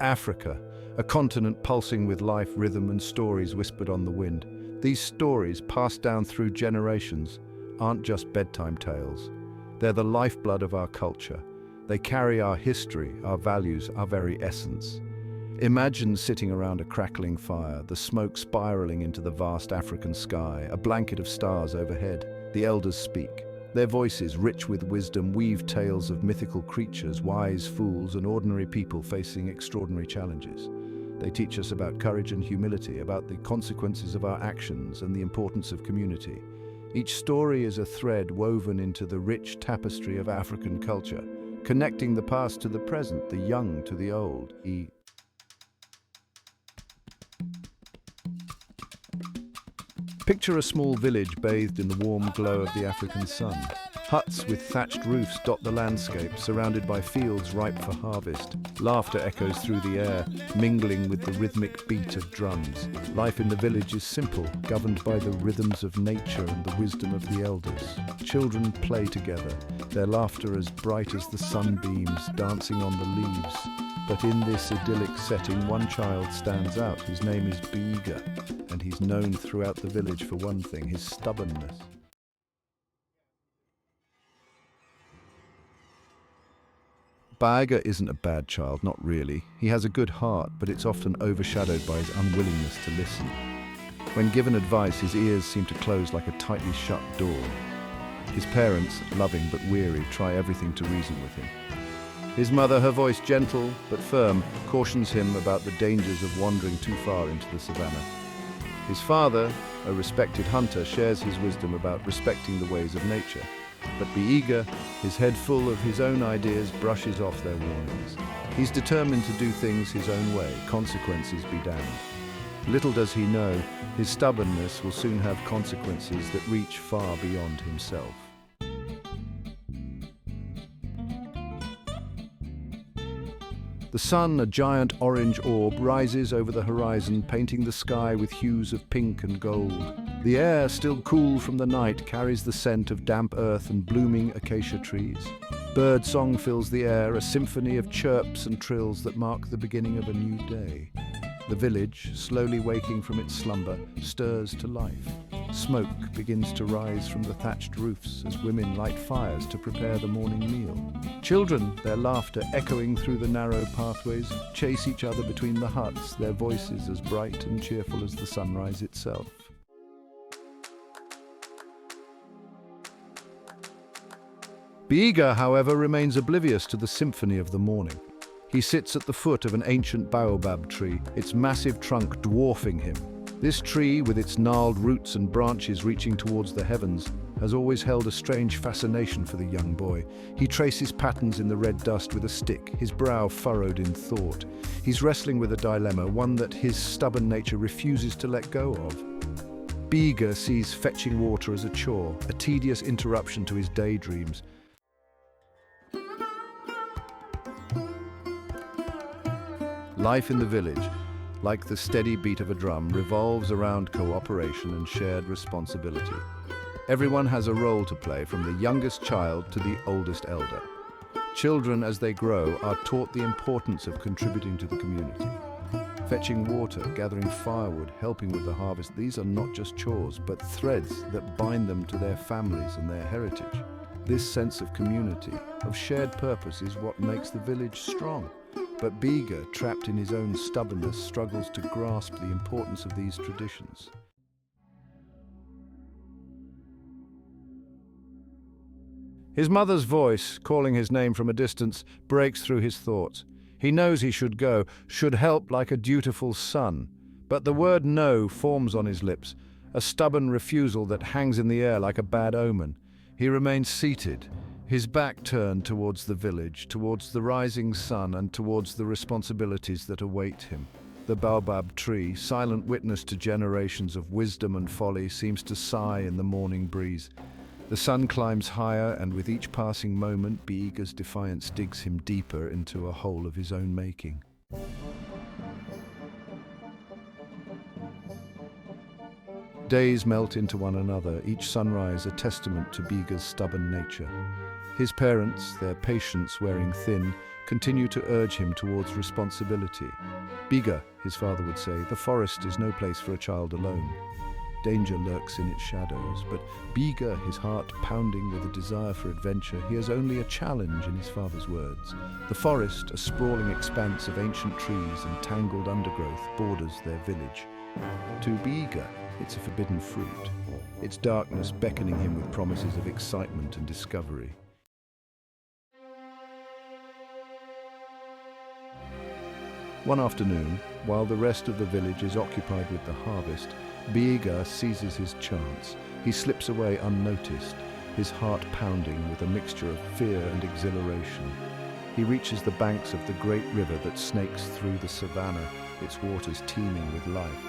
Africa, a continent pulsing with life, rhythm, and stories whispered on the wind. These stories, passed down through generations, aren't just bedtime tales. They're the lifeblood of our culture. They carry our history, our values, our very essence. Imagine sitting around a crackling fire, the smoke spiraling into the vast African sky, a blanket of stars overhead. The elders speak. Their voices, rich with wisdom, weave tales of mythical creatures, wise fools, and ordinary people facing extraordinary challenges. They teach us about courage and humility, about the consequences of our actions and the importance of community. Each story is a thread woven into the rich tapestry of African culture, connecting the past to the present, the young to the old. Picture a small village bathed in the warm glow of the African sun. Huts with thatched roofs dot the landscape, surrounded by fields ripe for harvest. Laughter echoes through the air, mingling with the rhythmic beat of drums. Life in the village is simple, governed by the rhythms of nature and the wisdom of the elders. Children play together, their laughter as bright as the sunbeams dancing on the leaves. But in this idyllic setting, one child stands out. His name is Biega, and he's known throughout the village for one thing: his stubbornness. Biega isn't a bad child, not really. He has a good heart, but it's often overshadowed by his unwillingness to listen. When given advice, his ears seem to close like a tightly shut door. His parents, loving but weary, try everything to reason with him. His mother, her voice gentle but firm, cautions him about the dangers of wandering too far into the savannah. His father, a respected hunter, shares his wisdom about respecting the ways of nature. But Biega, his head full of his own ideas, brushes off their warnings. He's determined to do things his own way, consequences be damned. Little does he know, his stubbornness will soon have consequences that reach far beyond himself. The sun, a giant orange orb, rises over the horizon, painting the sky with hues of pink and gold. The air, still cool from the night, carries the scent of damp earth and blooming acacia trees. Bird song fills the air, a symphony of chirps and trills that mark the beginning of a new day. The village, slowly waking from its slumber, stirs to life. Smoke begins to rise from the thatched roofs as women light fires to prepare the morning meal. Children, their laughter echoing through the narrow pathways, chase each other between the huts, their voices as bright and cheerful as the sunrise itself. Biega, however, remains oblivious to the symphony of the morning. He sits at the foot of an ancient baobab tree, its massive trunk dwarfing him. This tree, with its gnarled roots and branches reaching towards the heavens, has always held a strange fascination for the young boy. He traces patterns in the red dust with a stick, his brow furrowed in thought. He's wrestling with a dilemma, one that his stubborn nature refuses to let go of. Biega sees fetching water as a chore, a tedious interruption to his daydreams. Life in the village, like the steady beat of a drum, revolves around cooperation and shared responsibility. Everyone has a role to play, from the youngest child to the oldest elder. Children, as they grow, are taught the importance of contributing to the community. Fetching water, gathering firewood, helping with the harvest, these are not just chores, but threads that bind them to their families and their heritage. This sense of community, of shared purpose, is what makes the village strong. But Biega, trapped in his own stubbornness, struggles to grasp the importance of these traditions. His mother's voice, calling his name from a distance, breaks through his thoughts. He knows he should go, should help like a dutiful son. But the word no forms on his lips, a stubborn refusal that hangs in the air like a bad omen. He remains seated, his back turned towards the village, towards the rising sun, and towards the responsibilities that await him. The baobab tree, silent witness to generations of wisdom and folly, seems to sigh in the morning breeze. The sun climbs higher, and with each passing moment, Biega's defiance digs him deeper into a hole of his own making. Days melt into one another, each sunrise a testament to Biega's stubborn nature. His parents, their patience wearing thin, continue to urge him towards responsibility. Biga, his father would say, the forest is no place for a child alone. Danger lurks in its shadows, but Biga, his heart pounding with a desire for adventure, hears only a challenge in his father's words. The forest, a sprawling expanse of ancient trees and tangled undergrowth, borders their village. To Biga, it's a forbidden fruit, its darkness beckoning him with promises of excitement and discovery. One afternoon, while the rest of the village is occupied with the harvest, Biga seizes his chance. He slips away unnoticed, his heart pounding with a mixture of fear and exhilaration. He reaches the banks of the great river that snakes through the savannah, its waters teeming with life.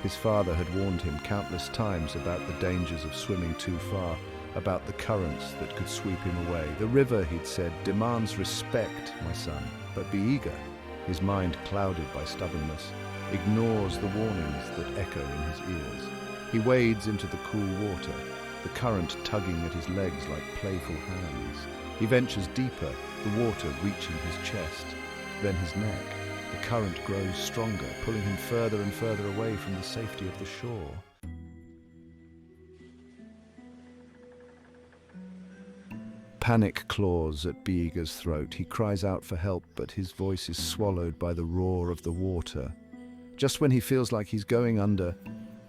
His father had warned him countless times about the dangers of swimming too far, about the currents that could sweep him away. The river, he'd said, demands respect, my son, but Biga, his mind clouded by stubbornness, ignores the warnings that echo in his ears. He wades into the cool water, the current tugging at his legs like playful hands. He ventures deeper, the water reaching his chest, then his neck. The current grows stronger, pulling him further and further away from the safety of the shore. Panic claws at Biga's throat. He cries out for help, but his voice is swallowed by the roar of the water. Just when he feels like he's going under,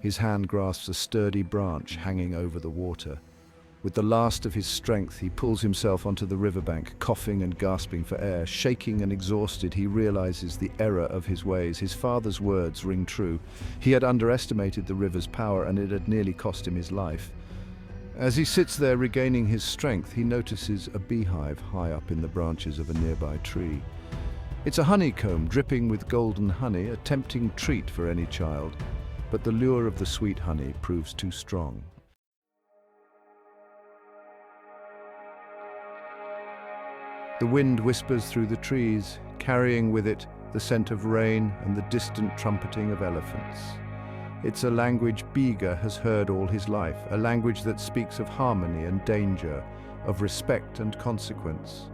his hand grasps a sturdy branch hanging over the water. With the last of his strength, he pulls himself onto the riverbank, coughing and gasping for air. Shaking and exhausted, he realizes the error of his ways. His father's words ring true. He had underestimated the river's power, and it had nearly cost him his life. As he sits there regaining his strength, he notices a beehive high up in the branches of a nearby tree. It's a honeycomb dripping with golden honey, a tempting treat for any child, but the lure of the sweet honey proves too strong. The wind whispers through the trees, carrying with it the scent of rain and the distant trumpeting of elephants. It's a language Biga has heard all his life, a language that speaks of harmony and danger, of respect and consequence.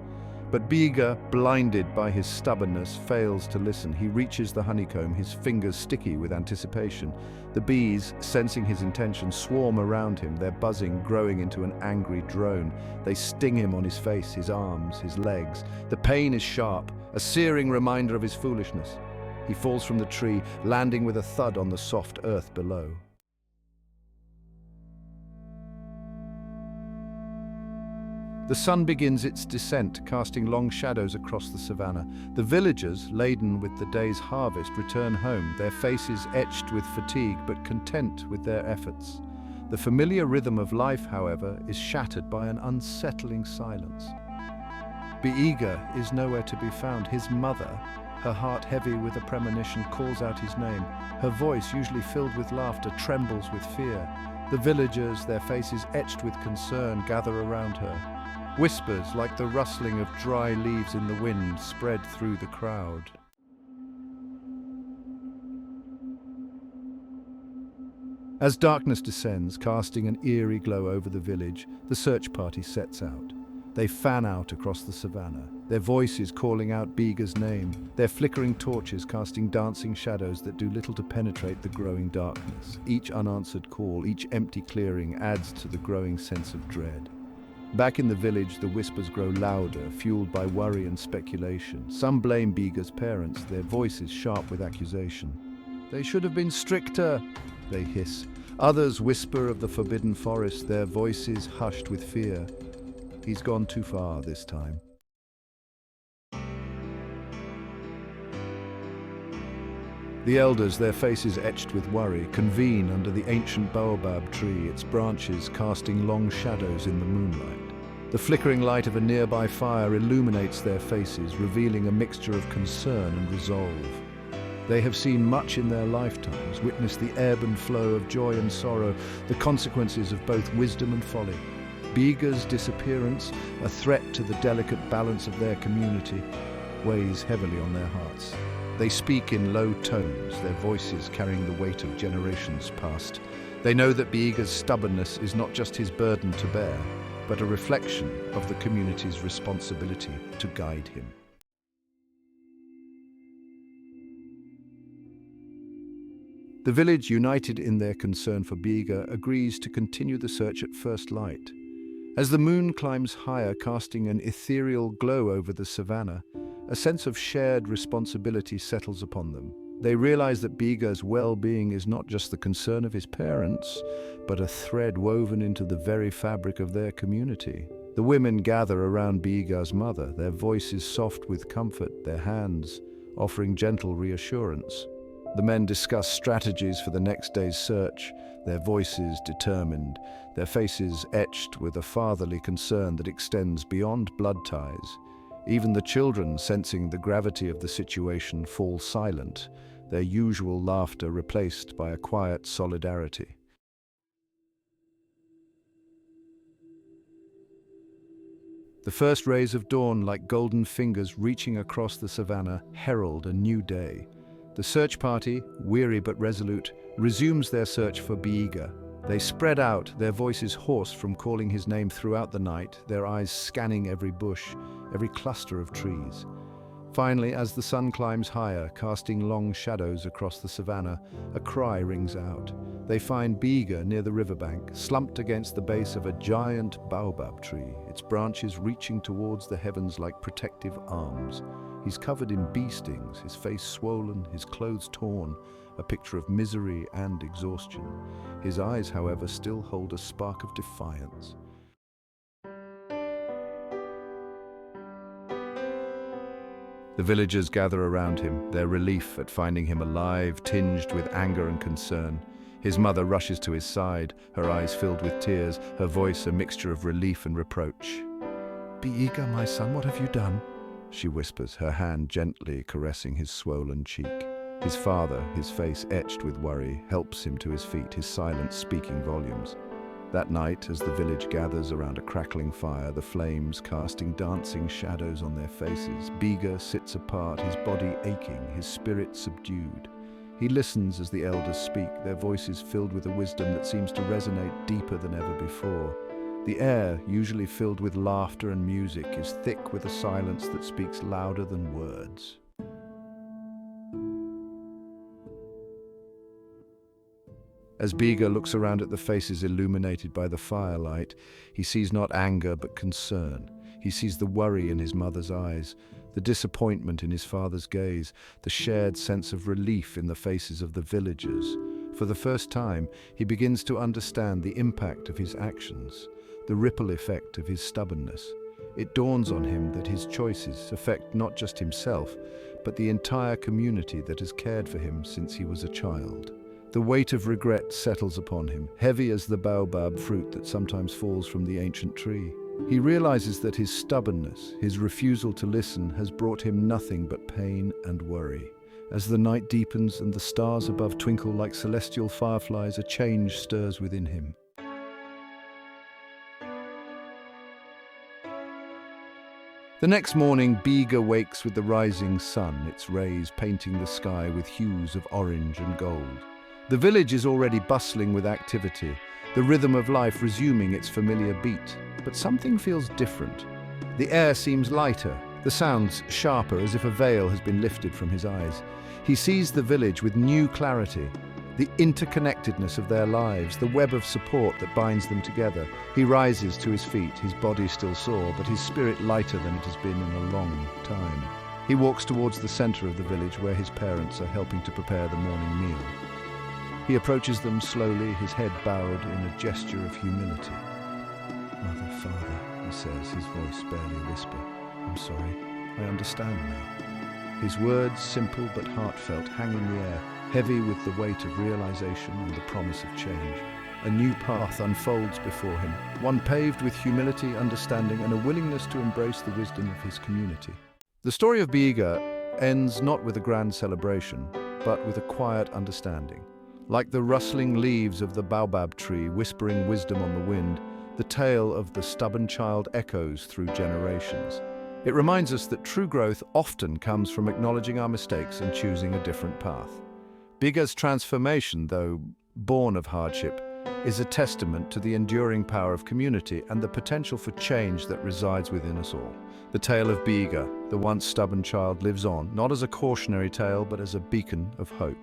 But Biga, blinded by his stubbornness, fails to listen. He reaches the honeycomb, his fingers sticky with anticipation. The bees, sensing his intention, swarm around him, their buzzing growing into an angry drone. They sting him on his face, his arms, his legs. The pain is sharp, a searing reminder of his foolishness. He falls from the tree, landing with a thud on the soft earth below. The sun begins its descent, casting long shadows across the savannah. The villagers, laden with the day's harvest, return home, their faces etched with fatigue but content with their efforts. The familiar rhythm of life, however, is shattered by an unsettling silence. Biga is nowhere to be found. His mother, her heart heavy with a premonition, calls out his name. Her voice, usually filled with laughter, trembles with fear. The villagers, their faces etched with concern, gather around her. Whispers, like the rustling of dry leaves in the wind, spread through the crowd. As darkness descends, casting an eerie glow over the village, the search party sets out. They fan out across the savannah, their voices calling out Biga's name, their flickering torches casting dancing shadows that do little to penetrate the growing darkness. Each unanswered call, each empty clearing adds to the growing sense of dread. Back in the village, the whispers grow louder, fueled by worry and speculation. Some blame Biga's parents, their voices sharp with accusation. "They should have been stricter," they hiss. Others whisper of the forbidden forest, their voices hushed with fear. He's gone too far this time. The elders, their faces etched with worry, convene under the ancient baobab tree, its branches casting long shadows in the moonlight. The flickering light of a nearby fire illuminates their faces, revealing a mixture of concern and resolve. They have seen much in their lifetimes, witnessed the ebb and flow of joy and sorrow, the consequences of both wisdom and folly. Biga's disappearance, a threat to the delicate balance of their community, weighs heavily on their hearts. They speak in low tones, their voices carrying the weight of generations past. They know that Biga's stubbornness is not just his burden to bear, but a reflection of the community's responsibility to guide him. The village, united in their concern for Biga, agrees to continue the search at first light. As the moon climbs higher, casting an ethereal glow over the savannah, a sense of shared responsibility settles upon them. They realize that Biga's well-being is not just the concern of his parents, but a thread woven into the very fabric of their community. The women gather around Biga's mother, their voices soft with comfort, their hands offering gentle reassurance. The men discuss strategies for the next day's search, their voices determined, their faces etched with a fatherly concern that extends beyond blood ties. Even the children, sensing the gravity of the situation, fall silent, their usual laughter replaced by a quiet solidarity. The first rays of dawn, like golden fingers reaching across the savannah, herald a new day. The search party, weary but resolute, resumes their search for Biga. They spread out, their voices hoarse from calling his name throughout the night, their eyes scanning every bush, every cluster of trees. Finally, as the sun climbs higher, casting long shadows across the savannah, a cry rings out. They find Biga near the riverbank, slumped against the base of a giant baobab tree, its branches reaching towards the heavens like protective arms. He's covered in bee stings, his face swollen, his clothes torn, a picture of misery and exhaustion. His eyes, however, still hold a spark of defiance. The villagers gather around him, their relief at finding him alive, tinged with anger and concern. His mother rushes to his side, her eyes filled with tears, her voice a mixture of relief and reproach. "Biga, my son, what have you done?" she whispers, her hand gently caressing his swollen cheek. His father, his face etched with worry, helps him to his feet, his silence speaking volumes. That night, as the village gathers around a crackling fire, the flames casting dancing shadows on their faces, Biga sits apart, his body aching, his spirit subdued. He listens as the elders speak, their voices filled with a wisdom that seems to resonate deeper than ever before. The air, usually filled with laughter and music, is thick with a silence that speaks louder than words. As Biga looks around at the faces illuminated by the firelight, he sees not anger but concern. He sees the worry in his mother's eyes, the disappointment in his father's gaze, the shared sense of relief in the faces of the villagers. For the first time, he begins to understand the impact of his actions, the ripple effect of his stubbornness. It dawns on him that his choices affect not just himself, but the entire community that has cared for him since he was a child. The weight of regret settles upon him, heavy as the baobab fruit that sometimes falls from the ancient tree. He realizes that his stubbornness, his refusal to listen, has brought him nothing but pain and worry. As the night deepens and the stars above twinkle like celestial fireflies, a change stirs within him. The next morning, Biga wakes with the rising sun, its rays painting the sky with hues of orange and gold. The village is already bustling with activity, the rhythm of life resuming its familiar beat. But something feels different. The air seems lighter, the sounds sharper, as if a veil has been lifted from his eyes. He sees the village with new clarity, the interconnectedness of their lives, the web of support that binds them together. He rises to his feet, his body still sore, but his spirit lighter than it has been in a long time. He walks towards the center of the village where his parents are helping to prepare the morning meal. He approaches them slowly, his head bowed in a gesture of humility. "Mother, Father," he says, his voice barely a whisper. "I'm sorry. I understand now." His words, simple but heartfelt, hang in the air, heavy with the weight of realization and the promise of change. A new path unfolds before him, one paved with humility, understanding, and a willingness to embrace the wisdom of his community. The story of Biga ends not with a grand celebration, but with a quiet understanding. Like the rustling leaves of the baobab tree whispering wisdom on the wind, the tale of the stubborn child echoes through generations. It reminds us that true growth often comes from acknowledging our mistakes and choosing a different path. Biga's transformation, though born of hardship, is a testament to the enduring power of community and the potential for change that resides within us all. The tale of Biga, the once stubborn child, lives on, not as a cautionary tale, but as a beacon of hope.